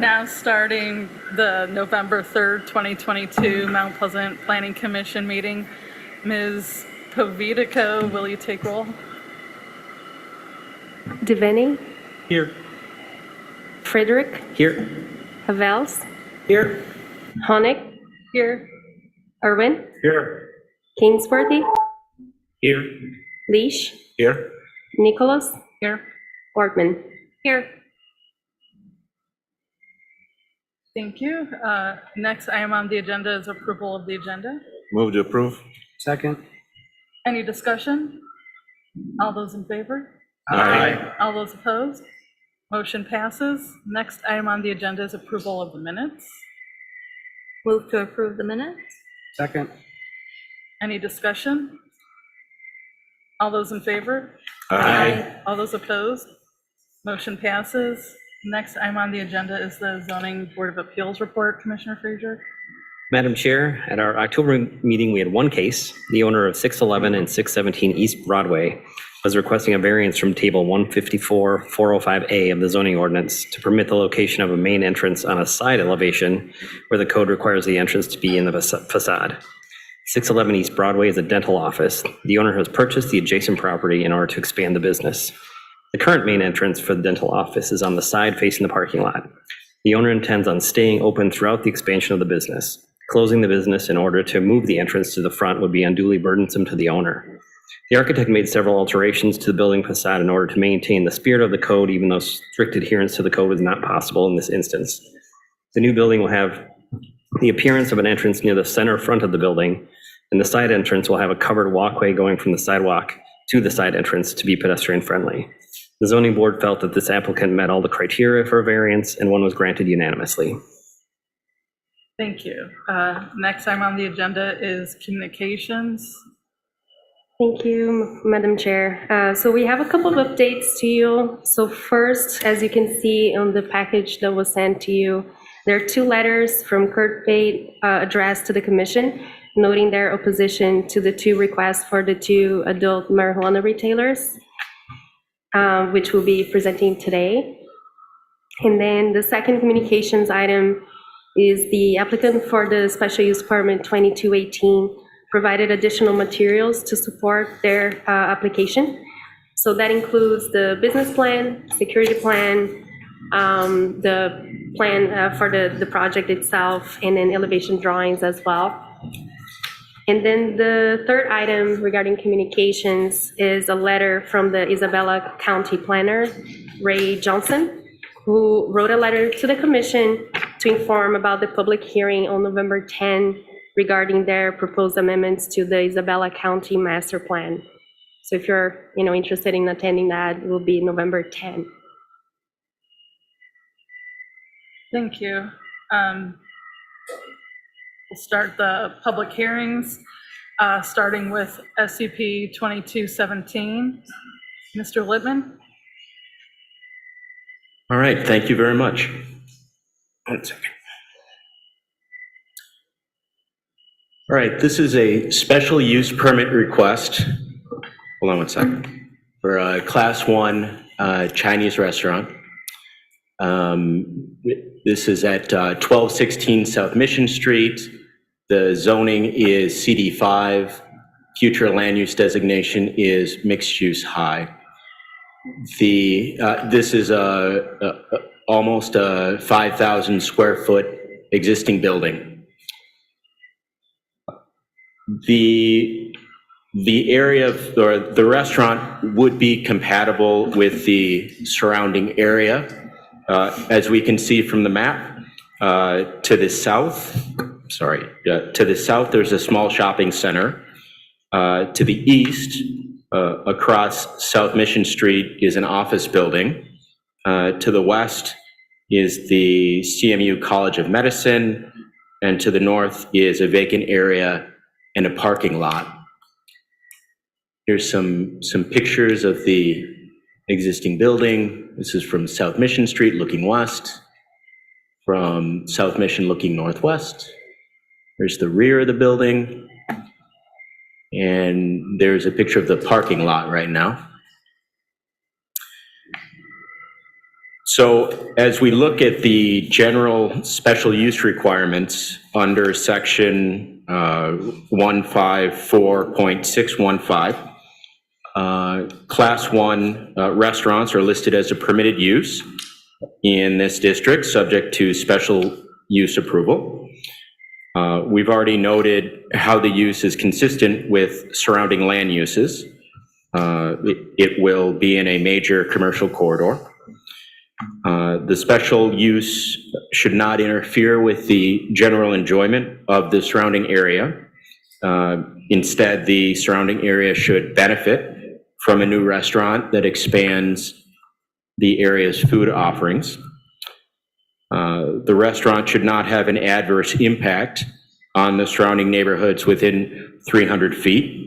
now starting the November 3rd, 2022 Mount Pleasant Planning Commission meeting. Ms. Povedico, will you take roll? Devaney, Here. Frederick, Here. Havels, Here. Honig, Here. Irwin, Here. Kingsworthy, Here. Leash, Here. Nicholas, Here. Ortman. Here. Thank you. Next item on the agenda is approval of the agenda. Move to approve. Second. Any discussion? All those in favor? Aye. All those opposed? Motion passes. Next item on the agenda is approval of the minutes. Move to approve the minutes. Second. Any discussion? All those in favor? Aye. All those opposed? Motion passes. Next item on the agenda is the Zoning Board of Appeals report. Commissioner Frazier? Madam Chair, at our October meeting, we had one case. The owner of 611 and 617 East Broadway was requesting a variance from Table 154-405A of the zoning ordinance to permit the location of a main entrance on a side elevation where the code requires the entrance to be in the facade. 611 East Broadway is a dental office. The owner has purchased the adjacent property in order to expand the business. The current main entrance for the dental office is on the side facing the parking lot. The owner intends on staying open throughout the expansion of the business. Closing the business in order to move the entrance to the front would be unduly burdensome to the owner. The architect made several alterations to the building facade in order to maintain the spirit of the code, even though strict adherence to the code is not possible in this instance. The new building will have the appearance of an entrance near the center front of the building, and the side entrance will have a covered walkway going from the sidewalk to the side entrance to be pedestrian friendly. The zoning board felt that this applicant met all the criteria for a variance, and one was granted unanimously. Thank you. Next item on the agenda is communications. Thank you, Madam Chair. So we have a couple of updates to you. So first, as you can see on the package that was sent to you, there are two letters from Kurt Pate addressed to the Commission, noting their opposition to the two requests for the two adult marijuana retailers, which we'll be presenting today. And then the second communications item is the applicant for the special use permit 2218 provided additional materials to support their application. So that includes the business plan, security plan, the plan for the project itself, and then elevation drawings as well. And then the third item regarding communications is a letter from the Isabella County Planner, Ray Johnson, who wrote a letter to the Commission to inform about the public hearing on November 10 regarding their proposed amendments to the Isabella County Master Plan. So if you're interested in attending that, it will be November 10. Thank you. We'll start the public hearings, starting with SCP 2217. Mr. Littman? All right, thank you very much. 1 second. All right, this is a special use permit request. Hold on 1 second. For a Class 1 Chinese restaurant. This is at 1216 South Mission Street. The zoning is CD5. Future land use designation is mixed use high. This is almost a 5,000 square foot existing building. The area or the restaurant would be compatible with the surrounding area. As we can see from the map, to the south, there's a small shopping center. To the east, across South Mission Street is an office building. To the west is the CMU College of Medicine, and to the north is a vacant area and a parking lot. Here's some pictures of the existing building. This is from South Mission Street looking west, from South Mission looking northwest. There's the rear of the building, and there's a picture of the parking lot right now. So as we look at the general special use requirements under section 154.615, class 1 restaurants are listed as a permitted use in this district, subject to special use approval. We've already noted how the use is consistent with surrounding land uses. It will be in a major commercial corridor. The special use should not interfere with the general enjoyment of the surrounding area. Instead, the surrounding area should benefit from a new restaurant that expands the area's food offerings. The restaurant should not have an adverse impact on the surrounding neighborhoods within 300 feet.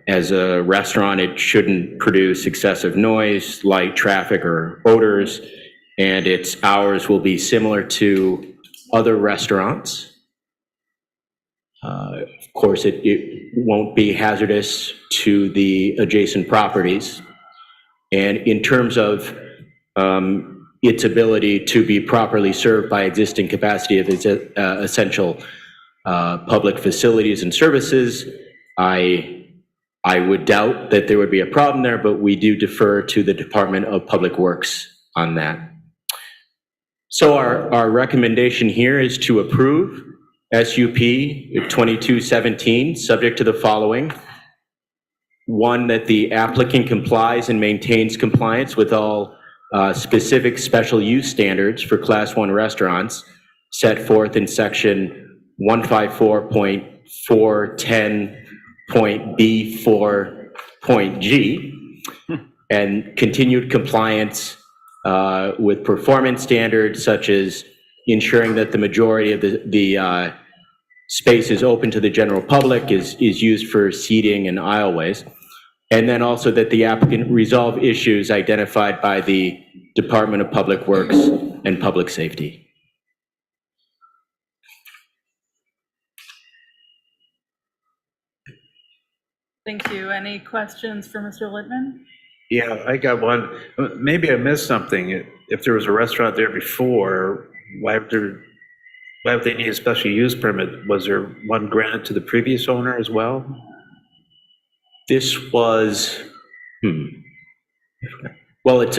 As a restaurant, it shouldn't produce excessive noise, light, traffic, or odors, and its hours will be similar to other restaurants. Of course, it won't be hazardous to the adjacent properties. And in terms of its ability to be properly served by existing capacity of its essential public facilities and services, I would doubt that there would be a problem there, but we do defer to the Department of Public Works on that. So our recommendation here is to approve SUP 2217, subject to the following. One, that the applicant complies and maintains compliance with all specific special use standards for Class 1 restaurants set forth in section 154.410.B4.G, and continued compliance with performance standards such as ensuring that the majority of the space is open to the general public, is used for seating and aisleways, and then also that the applicant resolve issues identified by the Department of Public Works and Public Safety. Thank you. Any questions for Mr. Littman? Yeah, I got one. Maybe I missed something. If there was a restaurant there before, why would they need a special use permit? Was there one granted to the previous owner as well? This was, well, it's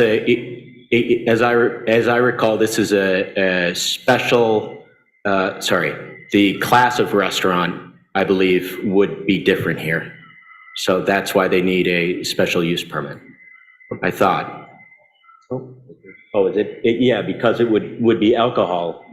as I recall, this is a special, the class of restaurant, I believe, would be different here. So that's why they need a special use permit, I thought. Oh, is it? Yeah, because it would be alcohol,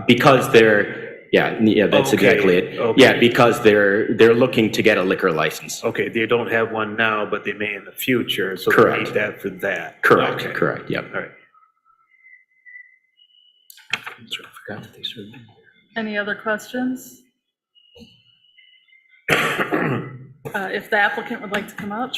because they're, yeah, that's Okay, exactly it. okay. Yeah, because they're looking to get a liquor license. Okay, they don't have one now, but they may in the future, so they Correct. need that for that. Correct, Okay. correct, yep. All right. Any other questions? If the applicant would like to come up.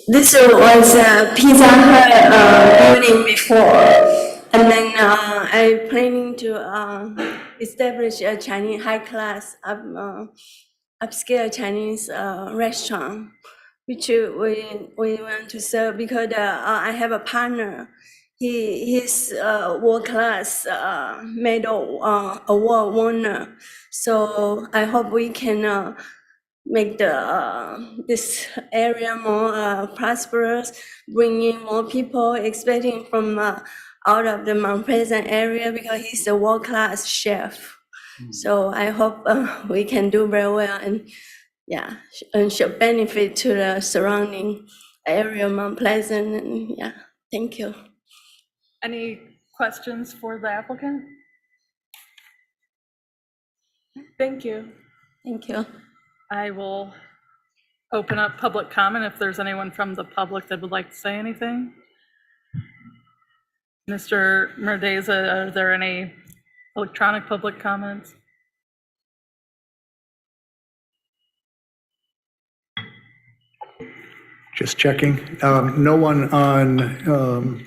This was a Pizza Hut building before, and then I planning to establish a Chinese high-class upscale Chinese restaurant, which we want to serve because I have a partner. He's world-class medal award winner, so I hope we can make this area more prosperous, bring in more people, expecting from out of the Mount Pleasant area because he's a world-class chef. So I hope we can do very well and and show benefit to the surrounding area of Mount Pleasant. And thank you. Any questions for the applicant? Thank you. Thank you. I will open up public comment if there's anyone from the public that would like to say anything. Mr. Merdeza, are there any electronic public comments? Just checking. No one on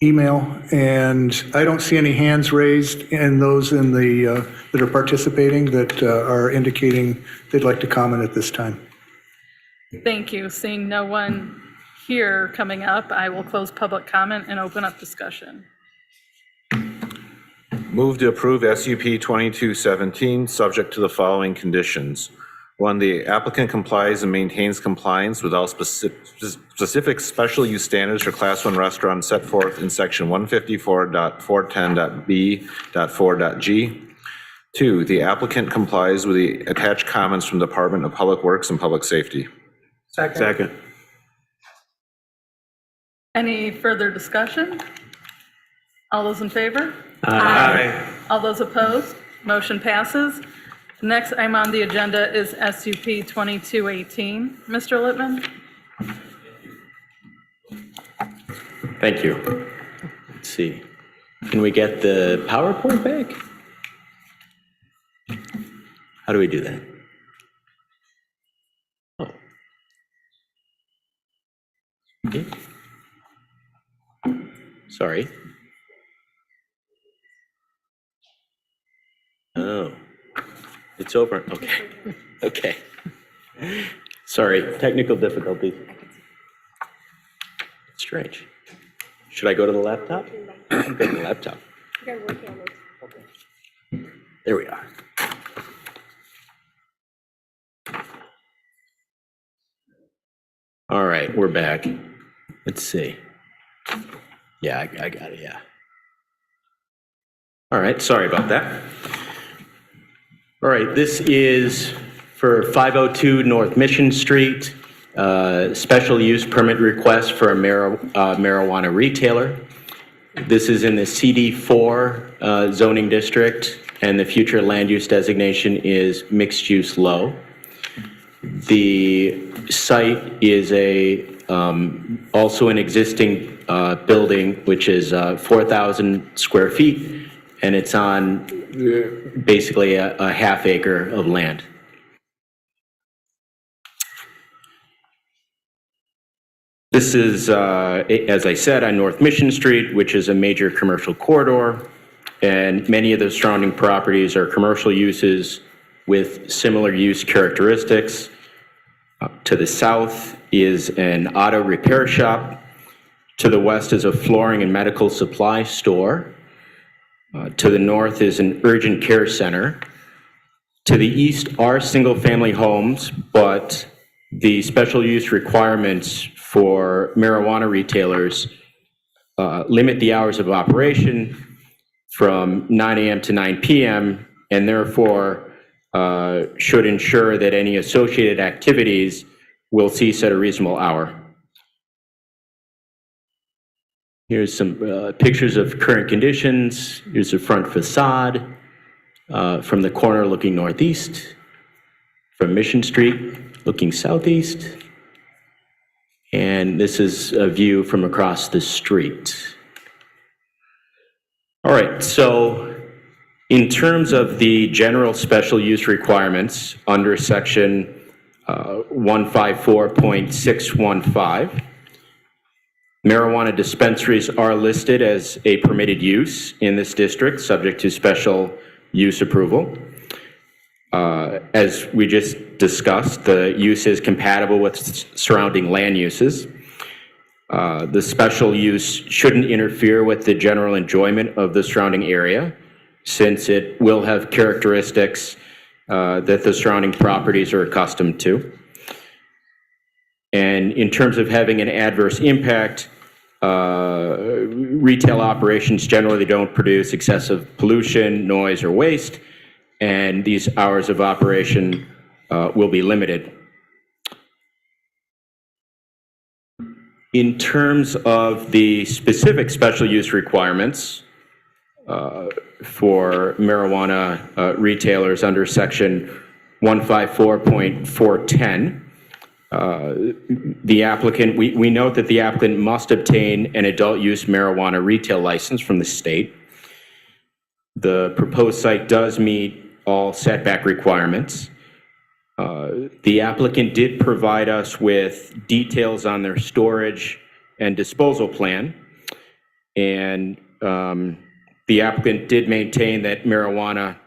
email, and I don't see any hands raised, and those in the, that are participating that are indicating they'd like to comment at this time. Thank you. Seeing no one here coming up, I will close public comment and open up discussion. Move to approve SUP 2217, subject to the following conditions. One, the applicant complies and maintains compliance with all specific special use standards for Class 1 restaurants set forth in Section 154.410.b.4.g. Two, the applicant complies with the attached comments from the Department of Public Works and Public Safety. Second. Any further discussion? All those in favor? Aye. All those opposed? Motion passes. Next item on the agenda is SUP 2218. Mr. Littman? Thank you. Let's see. Can we get the PowerPoint back? How do we do that? Oh. Okay. Sorry. Oh, it's over. Okay. Okay. Sorry, technical difficulties. Strange. Should I go to the laptop? Go to the laptop. There we are. All right, we're back. Let's see. Yeah, I got it, yeah. All right, sorry about that. All right, this is for 502 North Mission Street, special use permit request for a marijuana retailer. This is in the CD4 zoning district, and the future land use designation is mixed use low. The site is also an existing building, which is 4,000 square feet, and it's on basically a half acre of land. This is, as I said, on North Mission Street, which is a major commercial corridor, and many of the surrounding properties are commercial uses with similar use characteristics. To the south is an auto repair shop. To the west is a flooring and medical supply store. To the north is an urgent care center. To the east are single-family homes, but the special use requirements for marijuana retailers limit the hours of operation from 9 a.m. to 9 p.m. and therefore should ensure that any associated activities will cease at a reasonable hour. Here's some pictures of current conditions. Here's the front facade from the corner looking northeast, from Mission Street looking southeast, and this is a view from across the street. All right, so in terms of the general special use requirements under section 154.615, marijuana dispensaries are listed as a permitted use in this district, subject to special use approval. As we just discussed, the use is compatible with surrounding land uses. The special use shouldn't interfere with the general enjoyment of the surrounding area, since it will have characteristics that the surrounding properties are accustomed to. And in terms of having an adverse impact, retail operations generally don't produce excessive pollution, noise, or waste, and these hours of operation will be limited. In terms of the specific special use requirements for marijuana retailers under section 154.410, the applicant, we note that the applicant must obtain an adult use marijuana retail license from the state. The proposed site does meet all setback requirements. The applicant did provide us with details on their storage and disposal plan. And the applicant did maintain that marijuana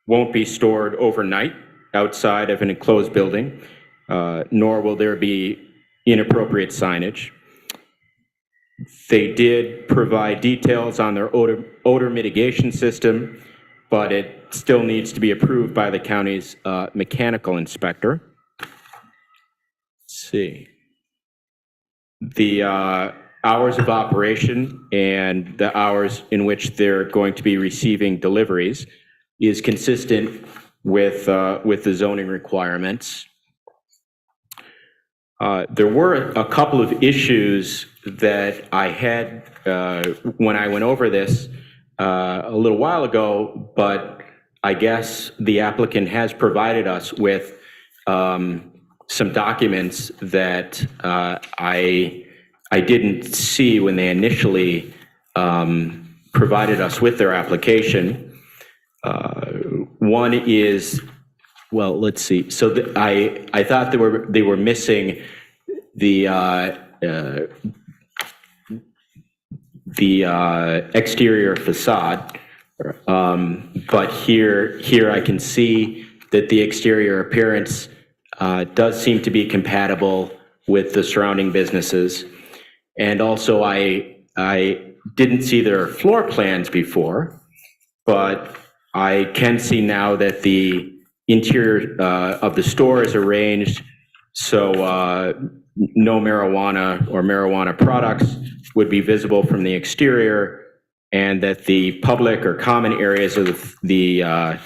won't be stored overnight outside of an enclosed building, nor will there be inappropriate signage. They did provide details on their odor mitigation system, but it still needs to be approved by the county's mechanical inspector. Let's see. The hours of operation and the hours in which they're going to be receiving deliveries is consistent with the zoning requirements. There were a couple of issues that I had when I went over this a little while ago, but I guess the applicant has provided us with some documents that I didn't see when they initially provided us with their application. One is, well, let's see. So I thought they were missing the exterior facade, but here I can see that the exterior appearance does seem to be compatible with the surrounding businesses. And also I didn't see their floor plans before, but I can see now that the interior of the store is arranged so no marijuana or marijuana products would be visible from the exterior, and that the public or common areas of the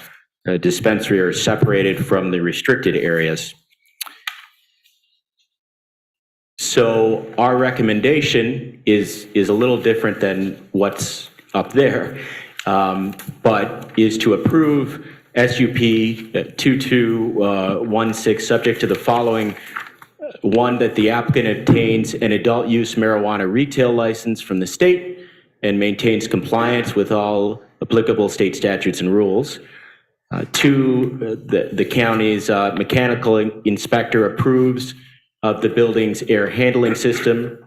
dispensary are separated from the restricted areas. So our recommendation is a little different than what's up there, but is to approve SUP 2216 subject to the following. One, that the applicant obtains an adult use marijuana retail license from the state and maintains compliance with all applicable state statutes and rules. Two, the county's mechanical inspector approves of the building's air handling system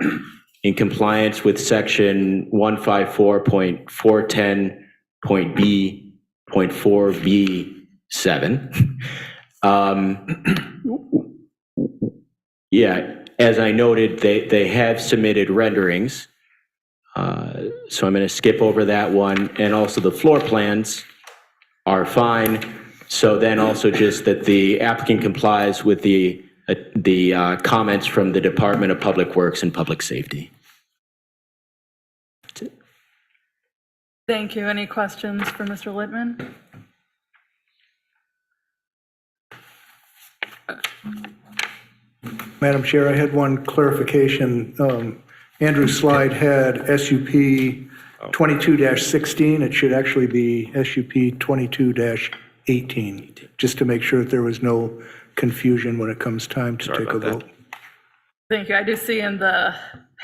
in compliance with section 154.410.4B7. Yeah, as I noted, they have submitted renderings. So I'm going to skip over that one. And also the floor plans are fine. So then also just that the applicant complies with the comments from the Department of Public Works and Public Safety. Thank you. Any questions for Mr. Littman? Madam Chair, I had one clarification. Andrew's slide had SUP 22-16. It should actually be SUP 22-18, just to make sure that there was no confusion when it comes time to take a vote. Thank you. I do see in the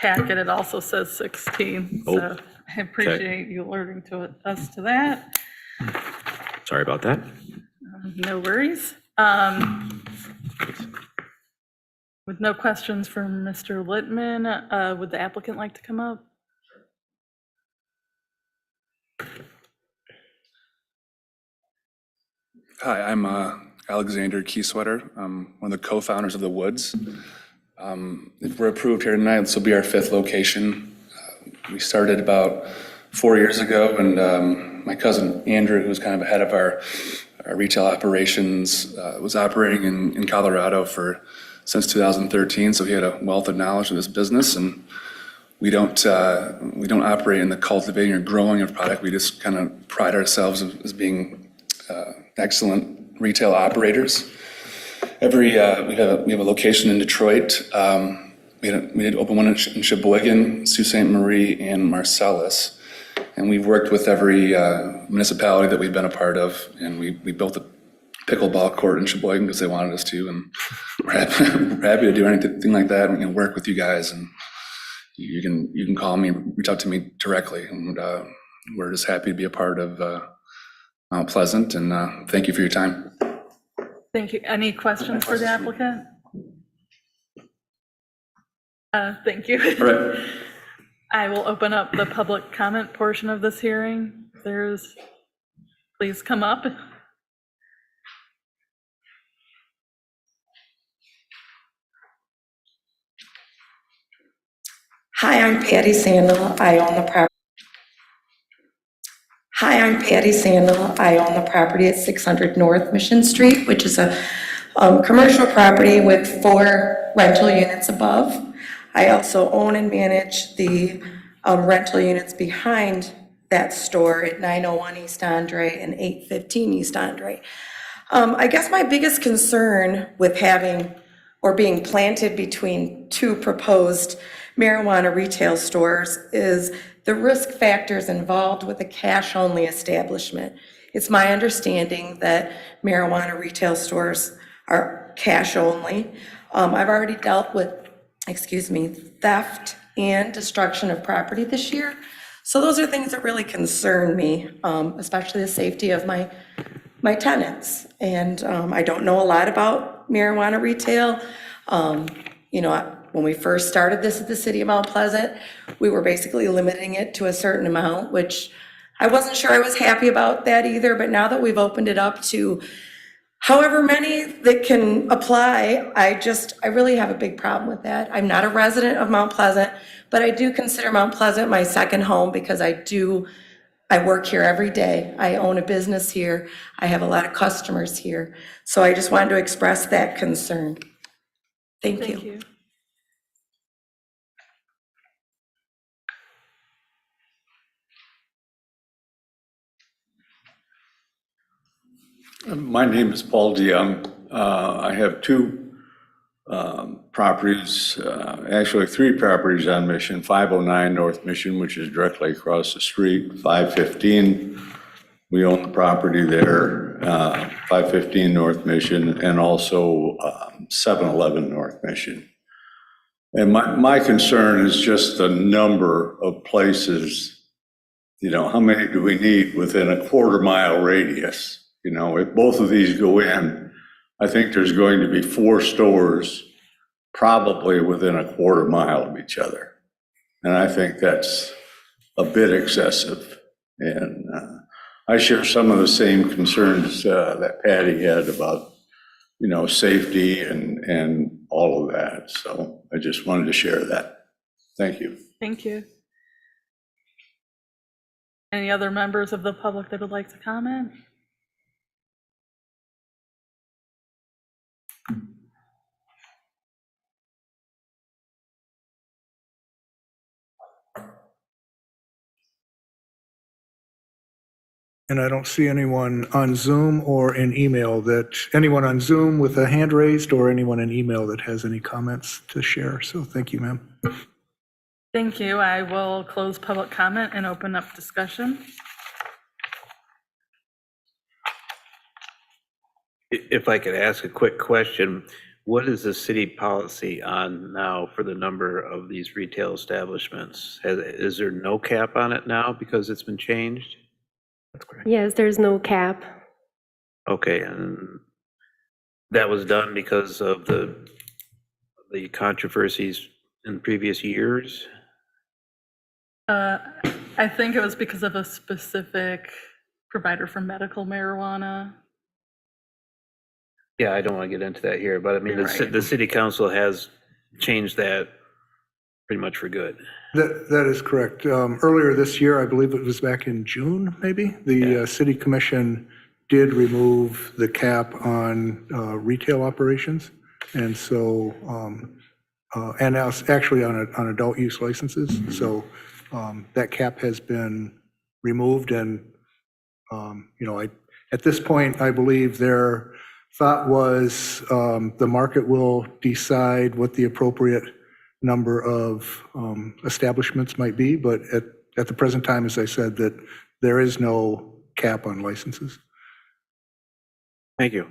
packet, it also says 16. So I appreciate you alerting us to that. Sorry about that. No worries. With no questions from Mr. Littman, would the applicant like to come up? Hi, I'm Alexander Keysweater. I'm one of the co-founders of The Woods. If we're approved here tonight, this will be our 5th location. We started about 4 years ago, and my cousin Andrew, who's kind of ahead of our retail operations, was operating in Colorado since 2013, so he had a wealth of knowledge of this business. And we don't operate in the cultivating or growing of product. We just kind of pride ourselves as being excellent retail operators. We have a location in Detroit. We did open one in Sheboygan, Sault Ste. Marie, and Marcellus. And we've worked with every municipality that we've been a part of, and we built a pickleball court in Sheboygan because they wanted us to, and we're happy to do anything like that. We can work with you guys, and you can call me, reach out to me directly, and we're just happy to be a part of Mount Pleasant. And thank you for your time. Thank you. Any questions for the applicant? Thank you. All right. I will open up the public comment portion of this hearing. If there's, please come up. Hi, I'm Patty Sandel. I own the property. Hi, I'm Patty Sandel. I own the property at 600 North Mission Street, which is a commercial property with 4 rental units above. I also own and manage the rental units behind that store at 901 East Andre and 815 East Andre. I guess my biggest concern with having or being planted between 2 proposed marijuana retail stores is the risk factors involved with a cash-only establishment. It's my understanding that marijuana retail stores are cash-only. I've already dealt with, theft and destruction of property this year. So those are things that really concern me, especially the safety of my tenants. And I don't know a lot about marijuana retail. When we first started this at the city of Mount Pleasant, we were basically limiting it to a certain amount, which I wasn't sure I was happy about that either. But now that we've opened it up to however many that can apply, I really have a big problem with that. I'm not a resident of Mount Pleasant, but I do consider Mount Pleasant my second home because I work here every day. I own a business here. I have a lot of customers here. So I just wanted to express that concern. Thank you. My name is Paul DeYoung. I have 2 properties, actually 3 properties on Mission, 509 North Mission, which is directly across the street, 515. We own the property there, 515 North Mission, and also 711 North Mission. And my concern is just the number of places, how many do we need within a quarter-mile radius? If both of these go in, I think there's going to be 4 stores probably within a quarter mile of each other. And I think that's a bit excessive. And I share some of the same concerns that Patty had about, safety and all of that. So I just wanted to share that. Thank you. Thank you. Any other members of the public that would like to comment? And I don't see anyone on Zoom or in email anyone on Zoom with a hand raised or anyone in email that has any comments to share. So thank you, ma'am. Thank you. I will close public comment and open up discussion. If I could ask a quick question, what is the city policy on now for the number of these retail establishments? Is there no cap on it now because it's been changed? That's correct. Yes, there's no cap. Okay, and that was done because of the controversies in previous years? I think it was because of a specific provider for medical marijuana. Yeah, I don't want to get into that here, but I mean, the city council has changed that pretty much for good. That is correct. Earlier this year, I believe it was back in June, maybe, the city commission did remove the cap on retail operations. And so, and now it's actually on adult use licenses. So that cap has been removed. And, at this point, I believe their thought was the market will decide what the appropriate number of establishments might be, but at the present time, as I said, that there is no cap on licenses. Thank you.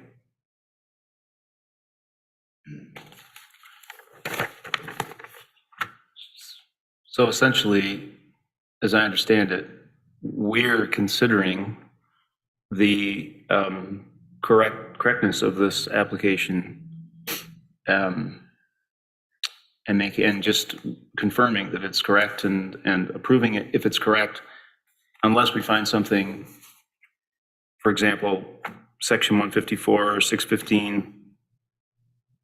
So essentially, as I understand it, we're considering the correctness of this application, and just confirming that it's correct and approving it if it's correct, unless we find something, for example, section 154 or 615,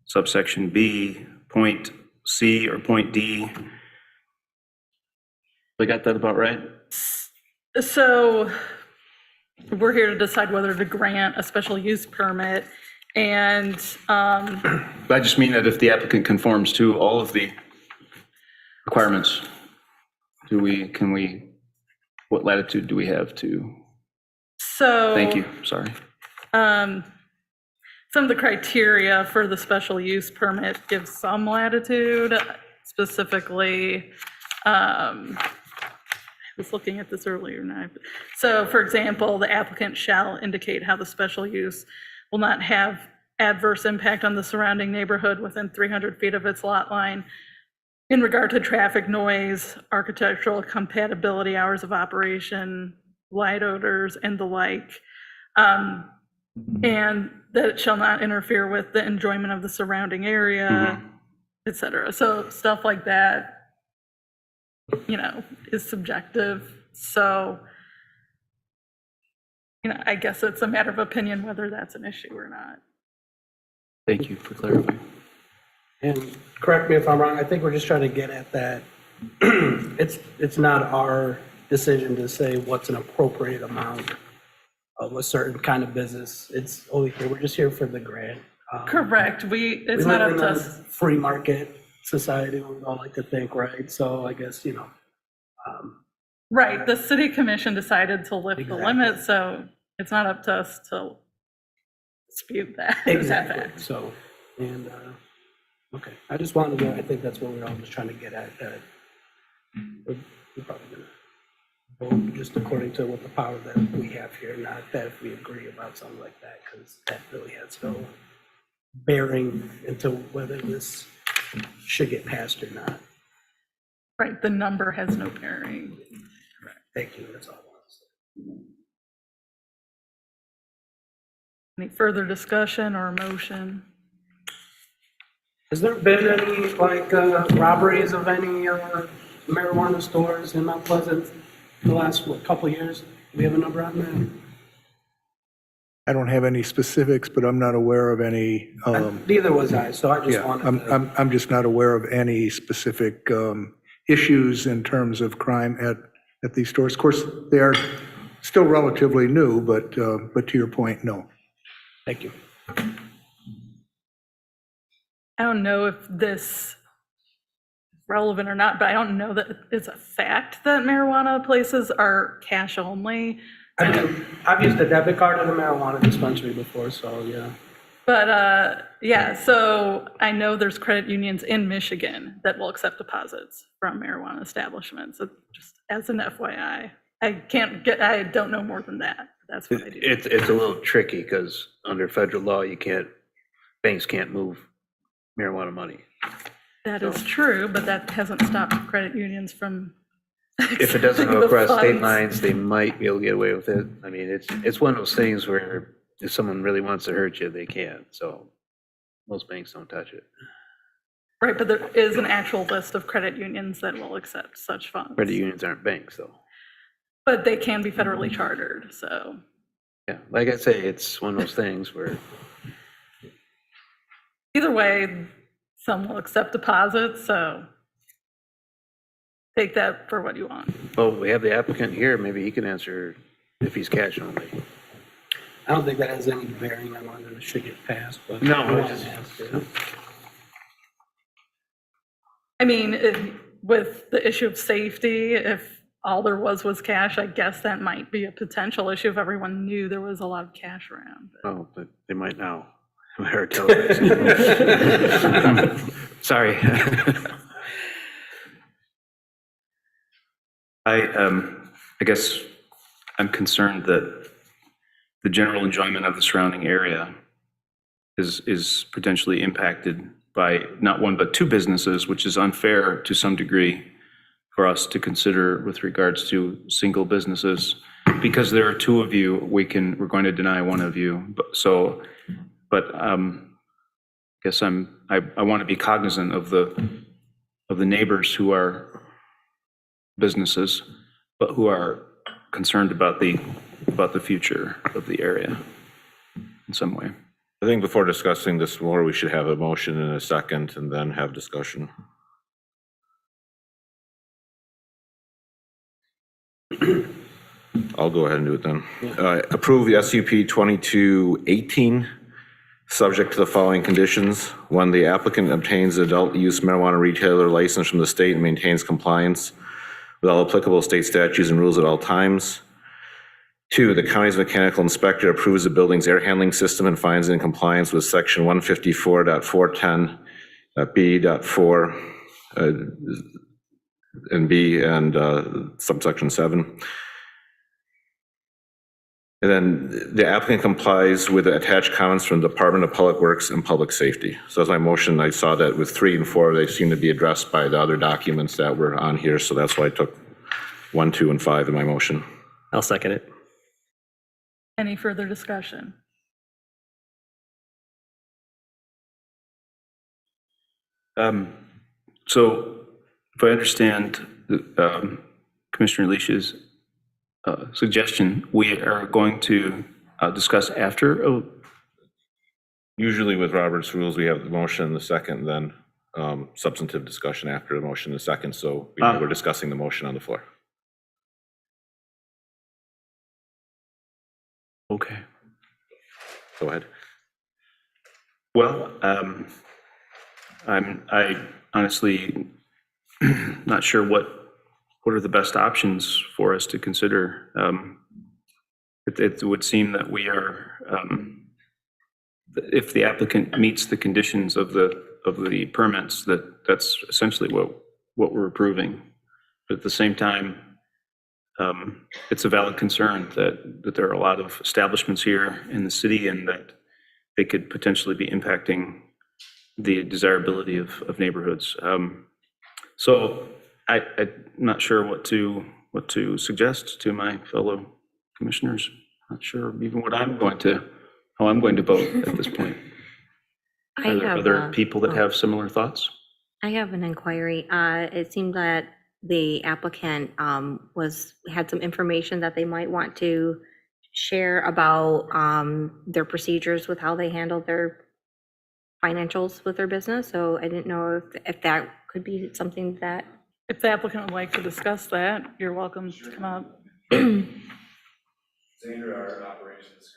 subsection B, point C or point D. I got that about right? So we're here to decide whether to grant a special use permit, and I just mean that if the applicant conforms to all of the requirements, what latitude do we have to? so. Thank you, sorry. Some of the criteria for the special use permit give some latitude, specifically, I was looking at this earlier. So for example, the applicant shall indicate how the special use will not have adverse impact on the surrounding neighborhood within 300 feet of its lot line in regard to traffic, noise, architectural compatibility, hours of operation, light, odors, and the like. And that it shall not interfere with the enjoyment of the surrounding area, et cetera. So stuff like that, is subjective. So, I guess it's a matter of opinion whether that's an issue or not. Thank you for clarifying. And correct me if I'm wrong, I think we're just trying to get at that. It's not our decision to say what's an appropriate amount of a certain kind of business. It's only here, we're just here for the grant. Correct. It's We not live up in to a us. free market society, we all like to think, right? So I guess, Right. The city commission decided to lift the limit, so it's not up to us to dispute that. exactly. fact. So, and, okay, I just wanted to, I think that's what we're all just trying to get at, that we're probably gonna vote just according to what the power that we have here, not that if we agree about something like that, because that really has no bearing into whether this should get passed or not. Right. The number has no bearing. Thank you, that's all I want to say. Any further discussion or motion? Has there been any, robberies of any marijuana stores in Mount Pleasant the last, couple of years? Do we have a number on that? I don't have any specifics, but I'm not aware of any, Neither was I, so I just yeah, wanted to. I'm just not aware of any specific issues in terms of crime at these stores. Of course, they are still relatively new, but to your point, no. Thank you. I don't know if this is relevant or not, but I don't know that it's a fact that marijuana places are cash only. I've used a debit card at a marijuana dispensary before, so yeah. But yeah, so I know there's credit unions in Michigan that will accept deposits from marijuana establishments. So just as an FYI, I don't know more than that. That's what I do. It's a little tricky because under federal law, banks can't move marijuana money. That is true, but that hasn't stopped credit unions from. If it doesn't go accepting the across state funds. lines, they might be able to get away with it. I mean, it's one of those things where if someone really wants to hurt you, they can. So most banks don't touch it. Right, but there is an actual list of credit unions that will accept such funds. Credit unions aren't banks, though. But they can be federally chartered, so. Yeah, like I say, it's one of those things where Either way, some will accept deposits, so take that for what you want. well, we have the applicant here. Maybe he can answer if he's cash only. I don't think that has any bearing on whether it should get passed, but. No, I it wanted just- to ask it. I mean, with the issue of safety, if all there was cash, I guess that might be a potential issue if everyone knew there was a lot of cash around. Oh, but they might now. Our television. Sorry. I guess I'm concerned that the general enjoyment of the surrounding area is potentially impacted by not one but two businesses, which is unfair to some degree for us to consider with regards to single businesses. because there are two of you, we're going to deny one of you. I guess I want to be cognizant of the neighbors who are businesses, but who are concerned about the future of the area in some way. I think before discussing this more, we should have a motion in a second and then have discussion. I'll go ahead and do it then. Approve the SUP 2218, subject to the following conditions. One, the applicant obtains adult use marijuana retailer license from the state and maintains compliance with all applicable state statutes and rules at all times. Two, the county's mechanical inspector approves the building's air handling system and finds it in compliance with section 154.410.B.4 and B and subsection 7. And then the applicant complies with the attached comments from the Department of Public Works and Public Safety. So as my motion, I saw that with 3 and 4, they seem to be addressed by the other documents that were on here. So that's why I took 1, 2, and 5 in my motion. I'll second it. Any further discussion? So if I understand Commissioner Leach's suggestion, we are going to discuss after. Usually with Robert's rules, we have the motion in the second, then substantive discussion after the motion in the second. So we're discussing the motion on the floor. Okay. Go ahead. Well, I honestly not sure what are the best options for us to consider. It would seem that we are, if the applicant meets the conditions of the permits, that's essentially what we're approving. But at the same time, it's a valid concern that there are a lot of establishments here in the city and that they could potentially be impacting the desirability of neighborhoods. So I'm not sure what to suggest to my fellow commissioners. Not sure even how I'm going to vote at this point. Are there other people that have similar thoughts? I have an inquiry. It seemed that the applicant had some information that they might want to share about their procedures with how they handle their financials with their business. So I didn't know if that could be something that. If the applicant would like to discuss that, you're welcome to come up. Xander, our operations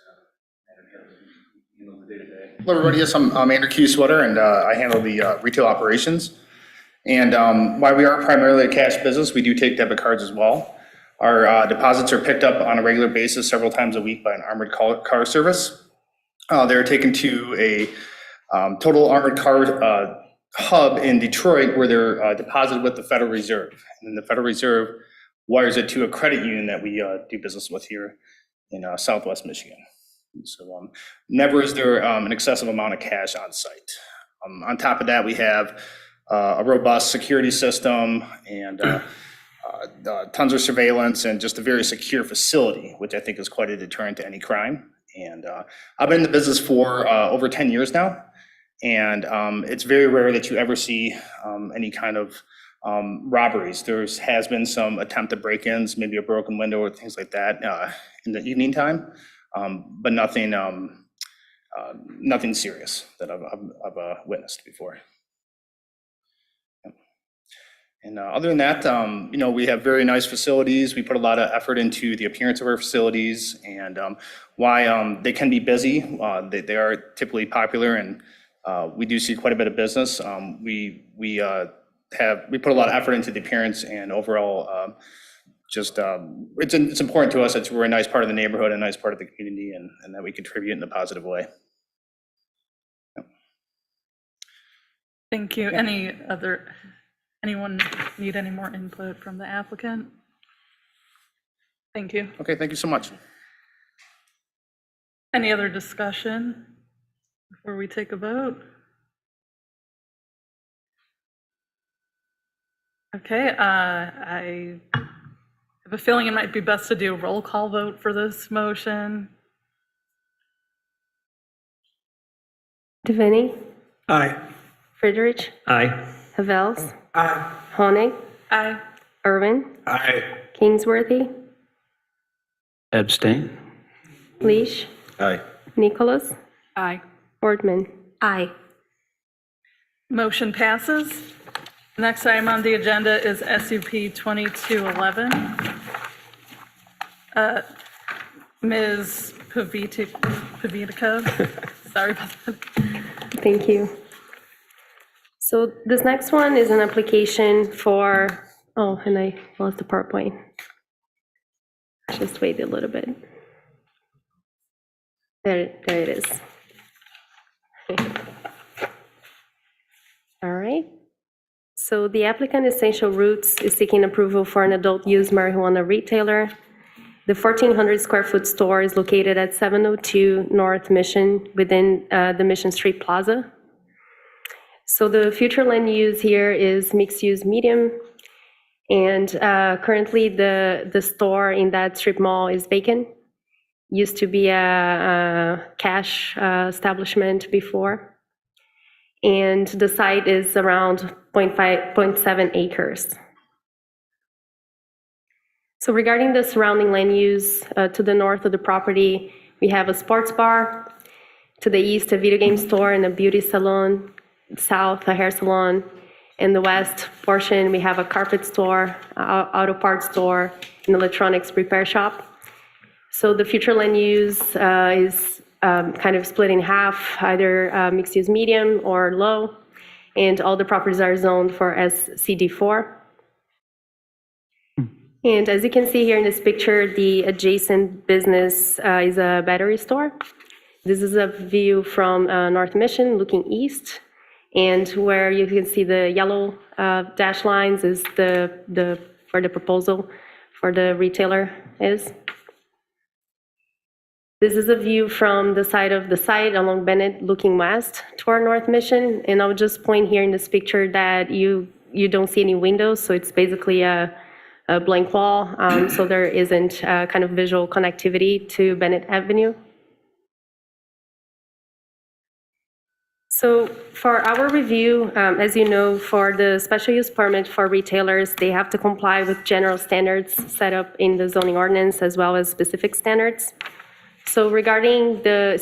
handle the day-to-day. Hello, everybody. Yes, I'm Andrew Sweater, and I handle the retail operations. And while we are primarily a cash business, we do take debit cards as well. Our deposits are picked up on a regular basis several times a week by an armored car service. They're taken to a total armored car hub in Detroit where they're deposited with the Federal Reserve. And the Federal Reserve wires it to a credit union that we do business with here in Southwest Michigan. So never is there an excessive amount of cash on site. On top of that, we have a robust security system and tons of surveillance and just a very secure facility, which I think is quite a deterrent to any crime. And I've been in the business for over 10 years now. And it's very rare that you ever see any kind of robberies. There has been some attempted break-ins, maybe a broken window or things like that in the evening time, but nothing serious that I've witnessed before. And other than that, we have very nice facilities. We put a lot of effort into the appearance of our facilities, and why they can be busy. They are typically popular, and we do see quite a bit of business. We put a lot of effort into the appearance and overall, it's important to us that we're a nice part of the neighborhood, a nice part of the community, and that we contribute in a positive way. Thank you. Anyone need any more input from the applicant? Thank you. Okay, thank you so much. Any other discussion before we take a vote? Okay, I have a feeling it might be best to do a roll call vote for this motion. Deveni, Aye. Friedrich, Aye. Havels, Aye. Honig, Aye. Irwin, Aye. Kingsworthy, Abstain? Leash, Aye. Nicholas, Aye. Ortman. Aye. Motion passes. Next item on the agenda is SUP 2211. Ms. Pavitikov, sorry about that. Thank you. So this next one is an application for, oh, and I lost the PowerPoint. Just wait a little bit. There it is. All right. So the applicant Essential Roots is seeking approval for an adult use marijuana retailer. The 1,400 square foot store is located at 702 North Mission within the Mission Street Plaza. So the future land use here is mixed use medium. And currently the store in that strip mall is vacant. Used to be a cash establishment before. And the site is around 0.7 acres. So regarding the surrounding land use, to the north of the property, we have a sports bar. To the east, a video game store and a beauty salon. South, a hair salon. In the west portion, we have a carpet store, auto parts store, and electronics repair shop. So the future land use is kind of split in half, either mixed use medium or low, and all the properties are zoned for SCD4. And as you can see here in this picture, the adjacent business is a battery store. This is a view from North Mission looking east, and where you can see the yellow dash lines is where the proposal for the retailer is. This is a view from the side of the site along Bennett looking west toward North Mission. And I would just point here in this picture that you don't see any windows, so it's basically a blank wall. So there isn't kind of visual connectivity to Bennett Avenue. So for our review, as you know, for the special use permit for retailers, they have to comply with general standards set up in the zoning ordinance as well as specific standards. So regarding the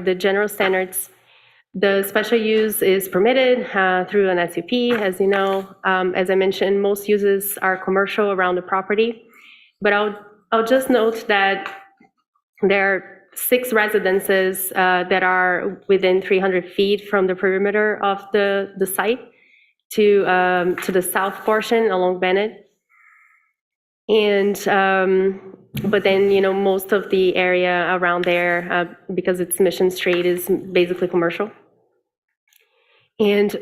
the general standards, the special use is permitted through an SUP, as you know. As I mentioned, most uses are commercial around the property. But I'll just note that there are 6 residences that are within 300 feet from the perimeter of the site to the south portion along Bennett. And but then, you know, most of the area around there, because it's Mission Street, is basically commercial. And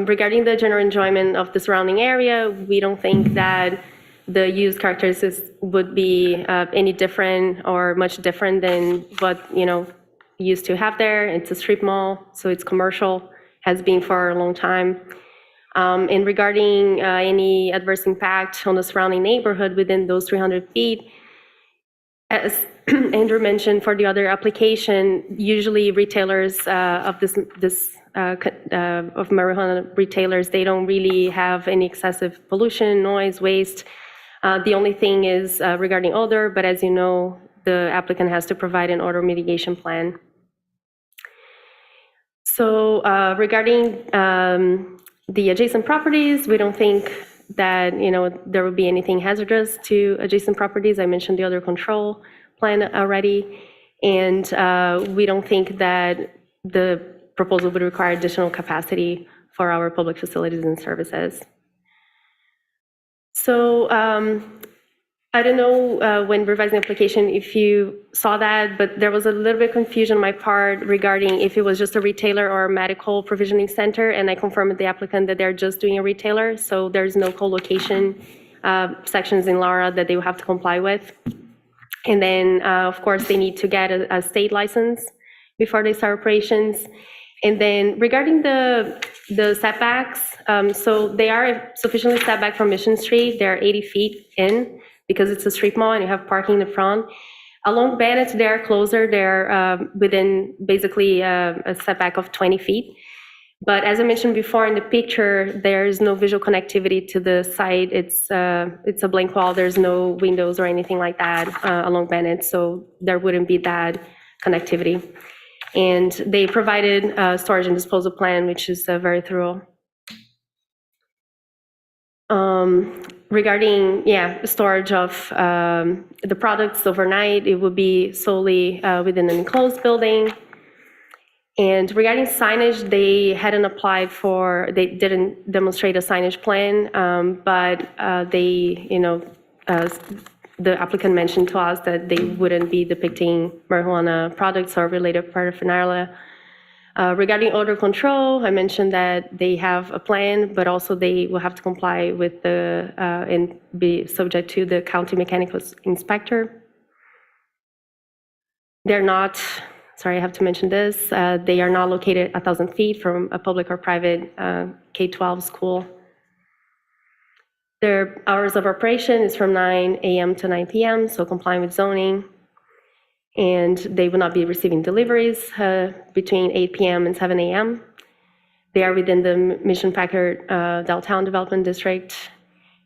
regarding the general enjoyment of the surrounding area, we don't think that the use characteristics would be any different or much different than what, you know, used to have there. It's a strip mall, so it's commercial, has been for a long time. And regarding any adverse impact on the surrounding neighborhood within those 300 feet, as Andrew mentioned for the other application, usually retailers of of marijuana retailers, they don't really have any excessive pollution, noise, waste. The only thing is regarding odor, but as you know, the applicant has to provide an odor mitigation plan. So regarding the adjacent properties, we don't think that, you know, there would be anything hazardous to adjacent properties. I mentioned the other control plan already, and we don't think that the proposal would require additional capacity for our public facilities and services. So I don't know when revising the application if you saw that, but there was a little bit of confusion on my part regarding if it was just a retailer or a medical provisioning center, and I confirmed with the applicant that they're just doing a retailer, so there's no co-location sections in LARA that they will have to comply with. And then, of course, they need to get a state license before they start operations. And then regarding the setbacks, so they are sufficiently set back from Mission Street. They're 80 feet in. because it's a strip mall and you have parking in the front. Along Bennett, they're closer. They're within basically a setback of 20 feet. But as I mentioned before in the picture, there is no visual connectivity to the site. It's a blank wall. There's no windows or anything like that along Bennett, so there wouldn't be that connectivity. And they provided a storage and disposal plan, which is very thorough. Regarding, storage of the products overnight, it would be solely within an enclosed building. And regarding signage, they hadn't applied for, they didn't demonstrate a signage plan, but the applicant mentioned to us that they wouldn't be depicting marijuana products or related paraphernalia. Regarding odor control, I mentioned that they have a plan, but also they will have to comply with and be subject to the county mechanical inspector. They're not, sorry, I have to mention this, they are not located 1,000 feet from a public or private K-12 school. Their hours of operation is from 9 a.m. to 9 p.m., so complying with zoning. And they will not be receiving deliveries between 8 p.m. and 7 a.m. They are within the Mission Packard Downtown Development District.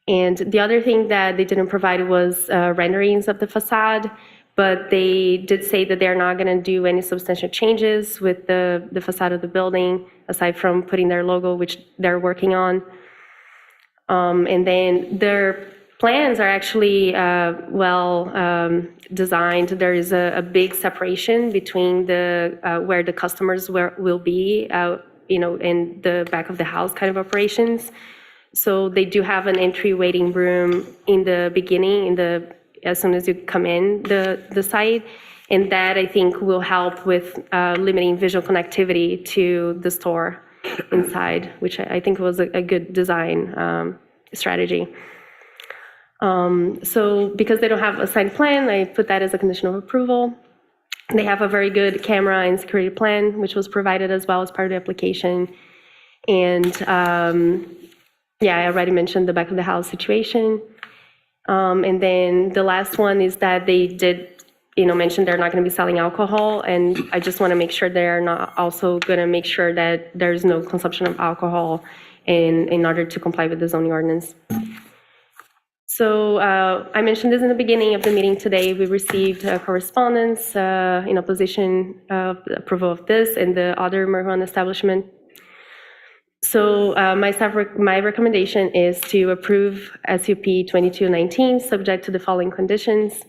And the other thing that they didn't provide was renderings of the facade, but they did say that they're not going to do any substantial changes with the facade of the building, aside from putting their logo, which they're working on. And then their plans are actually designed. There is a big separation between where the customers will be, in the back of the house kind of operations. So they do have an entry waiting room in the beginning, as soon as you come in the site. And that, I think, will help with limiting visual connectivity to the store inside, which I think was a good design strategy. So because they don't have a site plan, I put that as a condition of approval. They have a very good camera and security plan, which was provided as well as part of the application. And I already mentioned the back of the house situation. And then the last one is that they did mention they're not going to be selling alcohol, and I just want to make sure they're not also going to make sure that there's no consumption of alcohol in order to comply with the zoning ordinance. So I mentioned this in the beginning of the meeting today. We received correspondence in opposition of the approval of this and the other marijuana establishment. So my recommendation is to approve SUP 2219, subject to the following conditions,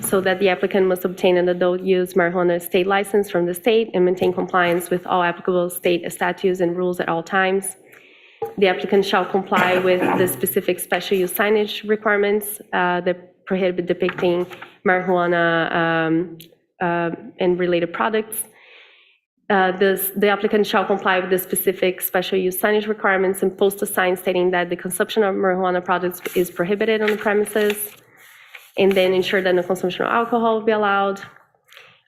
so that the applicant must obtain an adult use marijuana state license from the state and maintain compliance with all applicable state statutes and rules at all times. The applicant shall comply with the specific special use signage requirements that prohibit depicting marijuana and related products. The applicant shall comply with the specific special use signage requirements and post a sign stating that the consumption of marijuana products is prohibited on the premises, and then ensure that no consumption of alcohol will be allowed.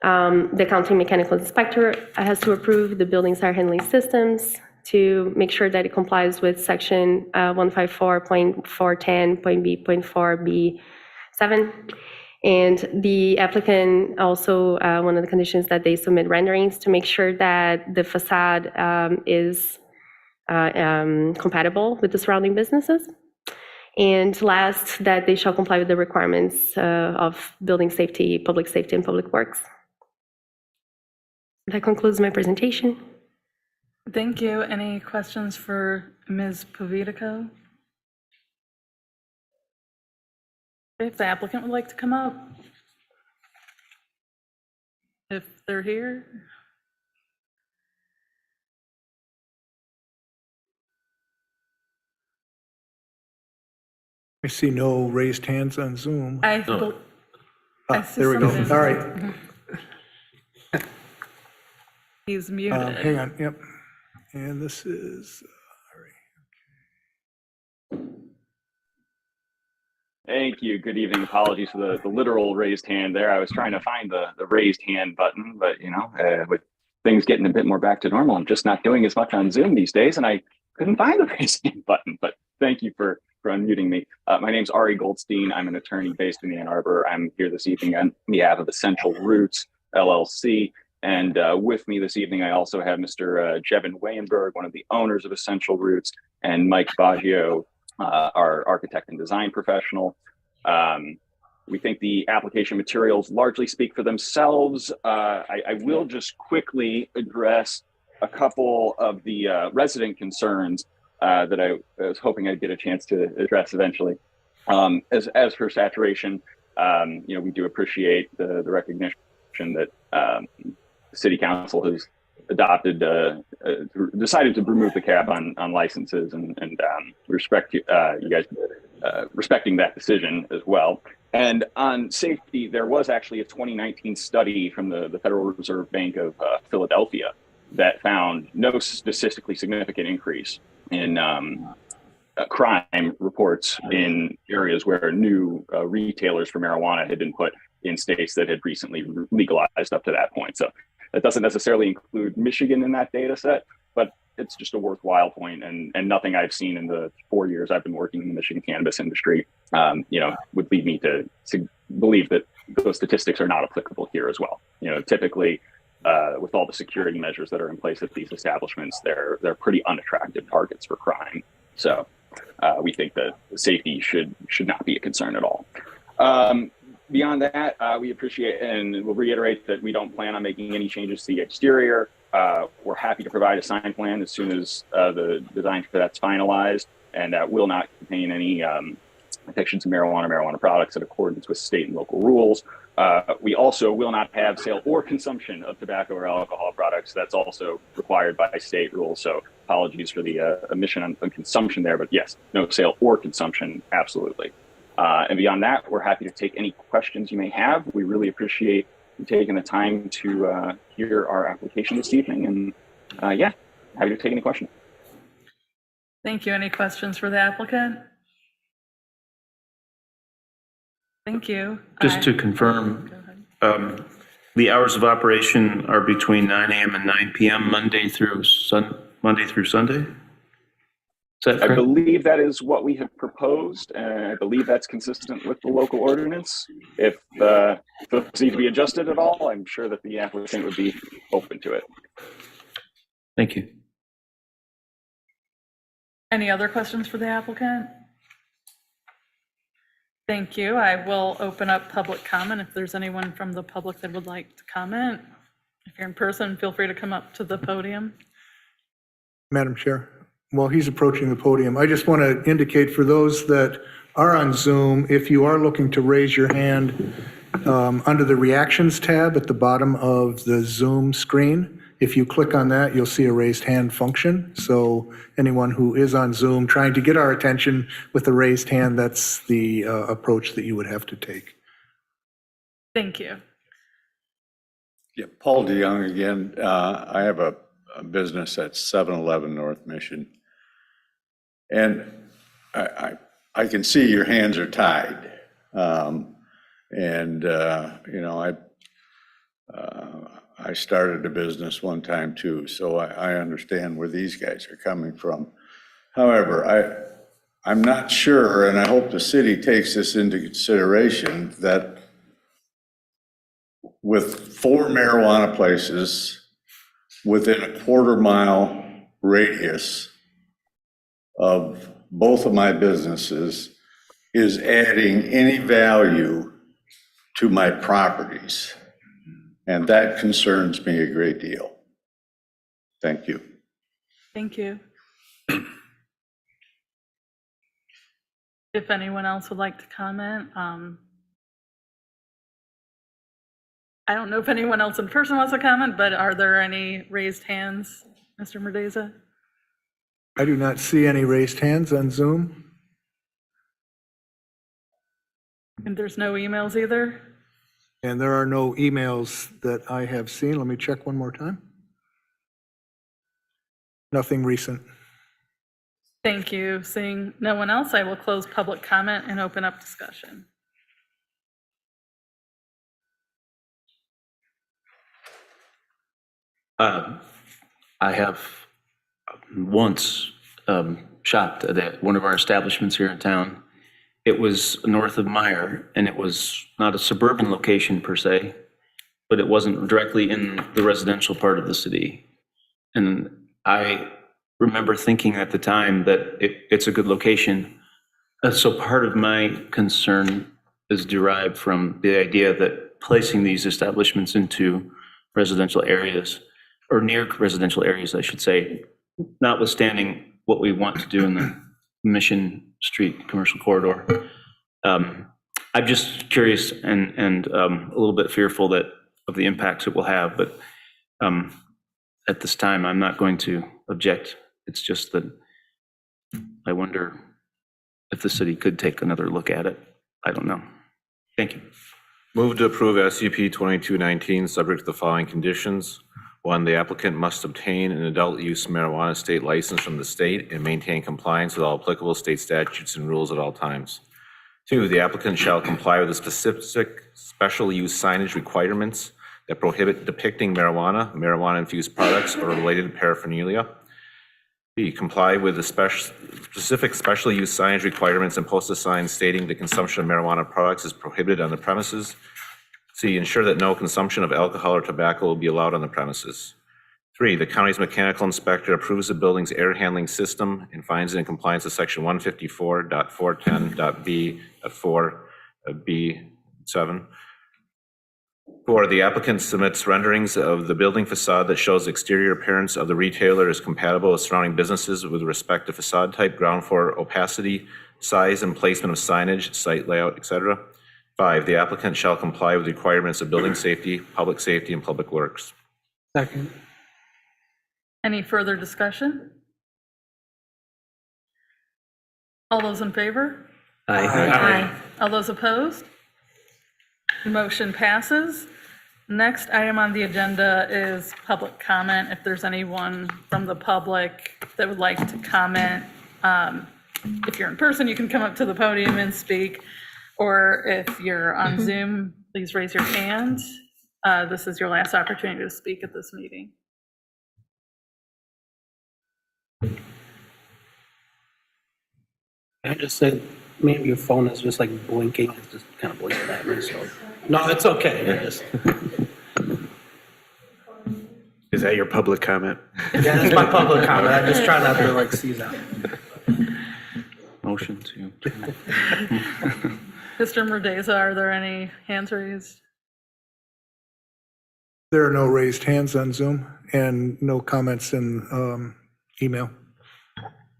The county mechanical inspector has to approve the building fire handling systems to make sure that it complies with section 154.410.b.4b7. And the applicant also, one of the conditions that they submit renderings to make sure that the facade is compatible with the surrounding businesses. And last, that they shall comply with the requirements of building safety, public safety, and public works. That concludes my presentation. Thank you. Any questions for Ms. Povitico? If the applicant would like to come up. If they're here. I see no raised hands on Zoom. I see There we go. somebody. All right. He's muted. Hang on, yep. And this is, Thank you. Good evening. Apologies for the literal raised hand there. I was trying to find the raised hand button, but with things getting a bit more back to normal, I'm just not doing as much on Zoom these days, and I couldn't find the raised hand button. But thank you for for unmuting me. My name's Ari Goldstein. I'm an attorney based in Ann Arbor. I'm here this evening on behalf of Essential Roots LLC. And with me this evening, I also have Mr. Jevin Wayenberg, one of the owners of Essential Roots, and Mike Baggio, our architect and design professional. We think the application materials largely speak for themselves. I will just quickly address a couple of the resident concerns that I was hoping I'd get a chance to address eventually. As for saturation, we do appreciate the recognition that the City Council has adopted, decided to remove the cap on licenses, and respect you guys respecting that decision as well. And on safety, there was actually a 2019 study from the Federal Reserve Bank of Philadelphia that found no statistically significant increase in crime reports in areas where new retailers for marijuana had been put in states that had recently legalized up to that point. So that doesn't necessarily include Michigan in that data set, but it's just a worthwhile point, and nothing I've seen in the 4 years I've been working in the Michigan cannabis industry, would lead me to believe that those statistics are not applicable here as well. Typically, with all the security measures that are in place at these establishments, they're pretty unattractive targets for crime. So we think that safety should not be a concern at all. Beyond that, we appreciate and we'll reiterate that we don't plan on making any changes to the exterior. We're happy to provide a sign plan as soon as the design for that's finalized, and that will not contain any depictions of marijuana products in accordance with state and local rules. We also will not have sale or consumption of tobacco or alcohol products. That's also required by state rules. So apologies for the omission on consumption there, but yes, no sale or consumption, absolutely. And beyond that, we're happy to take any questions you may have. We really appreciate you taking the time to hear our application this evening. And happy to take any questions. Thank you. Any questions for the applicant? Thank you. Just to confirm, the hours of operation are between 9 a.m. and 9 p.m. Monday through Sunday? Is that I correct? believe that is what we have proposed, and I believe that's consistent with the local ordinance. If those need to be adjusted at all, I'm sure that the applicant would be open to it. Thank you. Any other questions for the applicant? Thank you. I will open up public comment if there's anyone from the public that would like to comment. If you're in person, feel free to come up to the podium. Madam Chair, while he's approaching the podium, I just want to indicate for those that are on Zoom, if you are looking to raise your hand under the Reactions tab at the bottom of the Zoom screen, if you click on that, you'll see a raised hand function. So anyone who is on Zoom trying to get our attention with a raised hand, that's the approach that you would have to take. Thank you. Yeah, Paul DeYoung again. I have a business at 711 North Mission. And I can see your hands are tied. I started a business one time too, so I understand where these guys are coming from. However, I'm not sure, and I hope the city takes this into consideration, that with 4 marijuana places within a quarter-mile radius of both of my businesses is adding any value to my properties. And that concerns me a great deal. Thank you. Thank you. If anyone else would like to comment, I don't know if anyone else in person wants to comment, but are there any raised hands, Mr. Merdeza? I do not see any raised hands on Zoom. And there's no emails either? And there are no emails that I have seen. Let me check one more time. Nothing recent. Thank you. Seeing no one else, I will close public comment and open up discussion. I have once shopped at one of our establishments here in town. It was north of Meyer, and it was not a suburban location per se, but it wasn't directly in the residential part of the city. And I remember thinking at the time that it's a good location. So part of my concern is derived from the idea that placing these establishments into residential areas, or near residential areas, I should say, notwithstanding what we want to do in the Mission Street commercial corridor. I'm just curious and a little bit fearful of the impacts it will have, but at this time, I'm not going to object. It's just that I wonder if the city could take another look at it. I don't know. Thank you. Move to approve SUP 2219, subject to the following conditions. 1, the applicant must obtain an adult use marijuana state license from the state and maintain compliance with all applicable state statutes and rules at all times. 2, the applicant shall comply with the specific special use signage requirements that prohibit depicting marijuana, marijuana-infused products, or related paraphernalia. B, comply with the specific special use signage requirements and post a sign stating the consumption of marijuana products is prohibited on the premises. C, ensure that no consumption of alcohol or tobacco will be allowed on the premises. 3, the county's mechanical inspector approves the building's air handling system and finds it in compliance with section 154.410.b.4b7. 4, the applicant submits renderings of the building facade that shows the exterior appearance of the retailer is compatible with surrounding businesses with respect to facade type, ground floor opacity, size and placement of signage, site layout, etc. 5, the applicant shall comply with requirements of building safety, and public works. Second. Any further discussion? All those in favor? Aye. All those opposed? Motion passes. Next item on the agenda is public comment. If there's anyone from the public that would like to comment, if you're in person, you can come up to the podium and speak. Or if you're on Zoom, please raise your hand. This is your last opportunity to speak at this meeting. I just said, maybe your phone is just like blinking, it's just kind of blinking at me, so. No, it's okay. I just- Is that your public comment? Yeah, that's my public comment. I just try not to like seize out. Motion to. Mr. Murdeza, are there any hands raised? There are no raised hands on Zoom and no comments in email.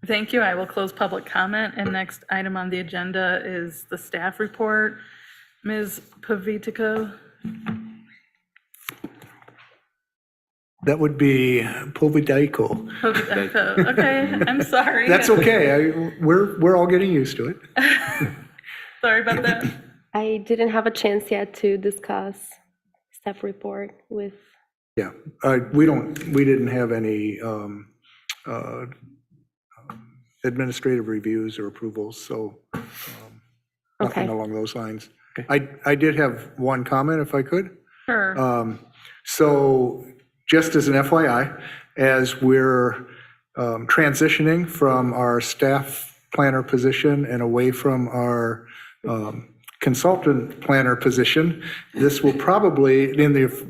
Thank you. I will close public comment. And next item on the agenda is the staff report. Ms. Pavitico. That would be Povidaiko. Pavitico. Okay, I'm sorry. That's okay. We're all getting used to it. Sorry about that. I didn't have a chance yet to discuss staff report with. Yeah, we didn't have any administrative reviews or approvals, so nothing Okay. along those lines. I did have one comment, if I could. Sure. So just as an FYI, as we're transitioning from our staff planner position and away from our consultant planner position, this will probably,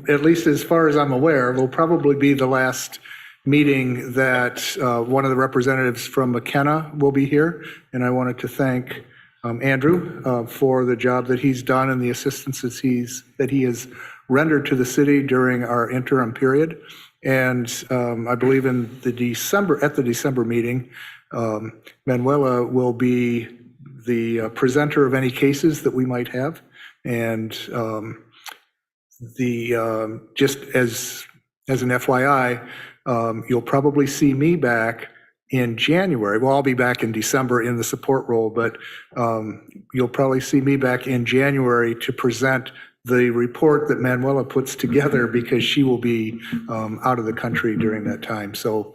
at least as far as I'm aware, will probably be the last meeting that one of the representatives from McKenna will be here. And I wanted to thank Andrew for the job that he's done and the assistance that he has rendered to the city during our interim period. And I believe at the December meeting, Manuela will be the presenter of any cases that we might have. And just as an FYI, you'll probably see me back in January. Well, I'll be back in December in the support role, but you'll probably see me back in January to present the report that Manuela puts together because she will be out of the country during that time. So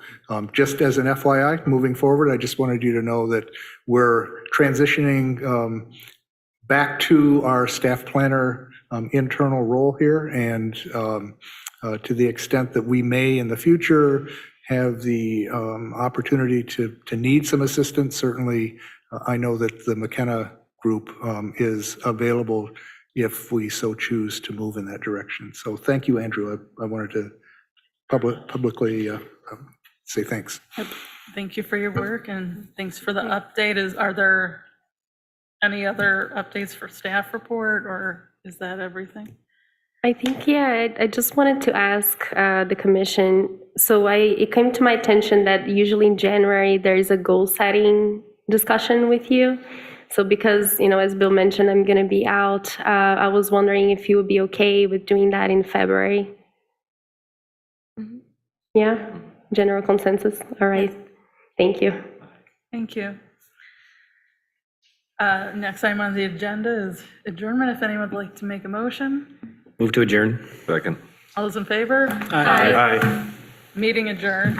just as an FYI, moving forward, I just wanted you to know that we're transitioning back to our staff planner internal role here. And to the extent that we may in the future have the opportunity to need some assistance, certainly I know that the McKenna group is available if we so choose to move in that direction. So thank you, Andrew. I wanted to publicly say thanks. Thank you for your work and thanks for the update. Are there any other updates for staff report or is that everything? I think, yeah, I just wanted to ask the commission. So it came to my attention that usually in January, there is a goal setting discussion with you. So because, as Bill mentioned, I'm going to be out, I was wondering if you would be okay with doing that in February. Yeah, general consensus. All right. Thank you. Thank you. Next item on the agenda is adjournment. If anyone would like to make a motion. Move to adjourn. Second. All those in favor? Aye. Meeting adjourned.